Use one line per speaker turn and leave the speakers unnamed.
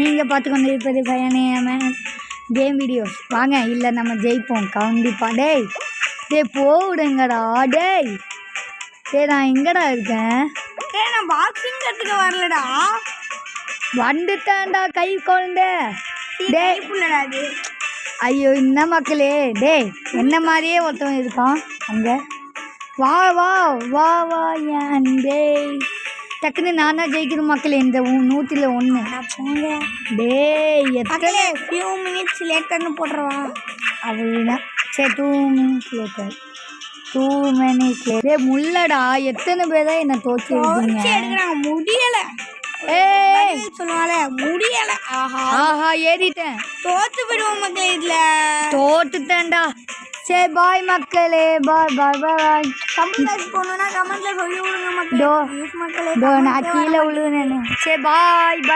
நீங்கள் பார்த்து கொண்டு இருப்பது பயணமே கேம் வீடியோஸ். வாங்க, இல்லை நம்ம ஜெயிப்போம் கண்டிப்பாக. டேய் டேய் போவிடுங்கடா. டேய் டேய் நான் எங்கடா இருக்கேன்?
டேய் நான் பாக்ஸிங் கற்றுக்க வரலடா.
வந்துட்டான்டா கை குழந்தை. டேய்
புள்ளடா அது.
ஐயோ என்ன மக்களே, டேய் என்ன மாதிரியே ஒருத்தவன் இருக்கான் அங்கே. வா வா வா வா ஏன் டேய் டக்குன்னு நான் தான் ஜெயிக்கணும் மக்களே. இந்த 100-1
போங்க.
டேய் எத்தனை
ஃபியூ மினிட்ஸ் லேட்டர்னு போடுறவா?
அவ்வளோதான். சரி 2 minutes லேட்டர். 2 minutes later. முள்ளடா எத்தனை பேர் தான் என்ன தோச்சி
எடுக்கிறாங்க. முடியல.
ஏய்
சொல்லுவாங்களே முடியல.
ஆஹா ஏறிட்டேன்.
தோத்து விடுவோம் மக்களே. இதுல
தோத்துட்டேன்டா. சரி பாய் மக்களே. பாய் பாய் பாய்.
கமெண்ட்ல போகணும்னா கமெண்ட்ல சொல்லி விடுங்க மக்களே.
நான் கீழே விழுவேன். சரி பாய் பாய்.